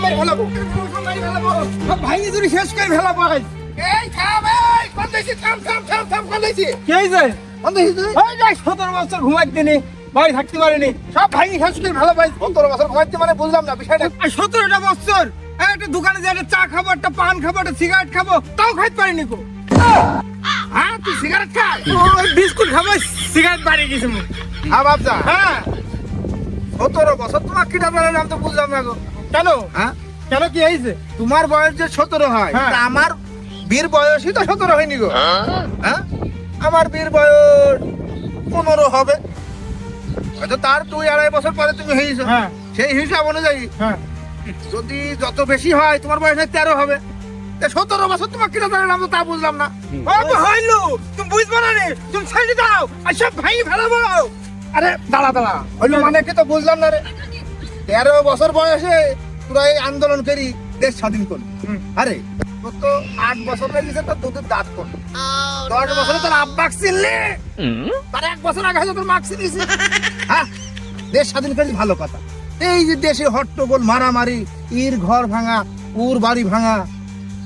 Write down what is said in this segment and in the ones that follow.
মেরে ফেলাবো, সব মেরে ফেলাবো, সব ভাঙি চুরি শেষ করে ফেলাবো। এই থাম, এই কোন দিছি, থাম থাম থাম থাম, কোন দিছি? কি হয়েছে? কোন দিছি তুই? ওই যাই 17 বছর ঘুমাইতে নি, বাড়ি থাকতে পারিনি। সব ভাঙি শেষ করে ফেলাবো। 17 বছর ঘুমাইতে মানে বুঝলাম না বিষয়টা। আর 17টা বছর একটা দোকানে যে একটা চা খাবো, একটা পান খাবো, একটা সিগারেট খাবো, তাও খাইতে পারিনি কো। হ্যাঁ তুই সিগারেট খাস? ওই বিস্কুট খাবো, সিগারেট বাড়ি গেছে মুখ। হ্যাঁ বাপজা, হ্যাঁ 17 বছর তোমার কি ডাক্তারের নাম তো বুঝলাম না গো। কেন? হ্যাঁ কেন কি হয়েছে? তোমার বয়স যে 17 হয়, হ্যাঁ। তা আমার বীর বয়সই তো 17 হয়নি গো। হ্যাঁ আমার বীর বয়স 15 হবে, হয়তো তার 2-2.5 বছর পরে তুমি হয়েছো। হ্যাঁ সেই হিসাব অনুযায়ী হ্যাঁ যদি যত বেশি হয় তোমার বয়স হয় 13 হবে। 17 বছর তোমার কি ডাক্তারের নাম তো তা বুঝলাম না। ও তো হইলো, তুমি বুঝবো না রে, তুমি ছেড়ে দাও আর সব ভাই ফেলাবো। আরে দাঁড়া দাঁড়া, হইলো মানে কি তো বুঝলাম না রে। 13 বছর বয়সে তোরা এই আন্দোলন করি দেশ স্বাধীন করলি। আরে তোর তো 8 বছর লেগেছে তোর দুধের দাঁত করলি। 10 বছরে তোর আব্বাক চিনলি, তার 1 বছর আগে হয়তো তোর মাক চিনিস। হ্যাঁ দেশ স্বাধীন করি ভালো কথা। এই যে দেশে হট্টগোল, মারামারি, ইর ঘর ভাঙা, উর বাড়ি ভাঙা,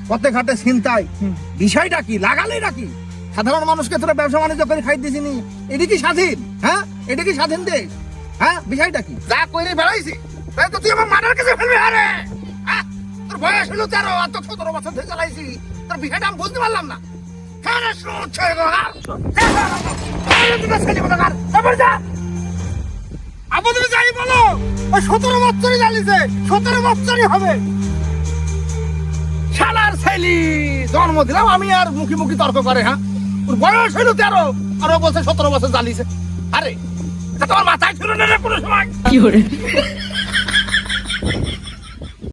পথে ঘাটে ছিনতাই, বিষয়টা কি? লাগালেই নাকি সাধারণ মানুষকে তোরা ব্যবসা বাণিজ্য করে খাই দিছিনি? এটা কি স্বাধীন? হ্যাঁ এটা কি স্বাধীন দেশ? হ্যাঁ বিষয়টা কি? যা কইরে বেড়াইছি তাই তো তুই আমার মার্ডার কেসে ফেলবি। আরে হ্যাঁ তোর বয়স হলো 13 আর তো 17 বছর ধরে চালাইছি, তোর বিষয়টা আমি বুঝতে পারলাম না। আরে শুনছে গো আর আপু তুমি যাই বলো, ওই 17 বছরই জ্বালিয়েছে, 17 বছরই হবে। শালার ছেলি জন্ম দিলাম আমি আর মুখি মুখি তর্ক করে। হ্যাঁ ওর বয়স হলো 13 আর ও বলছে 17 বছর জ্বালিয়েছে। আরে এটা তোমার মাথায় ছিল না রে কোনো সময়?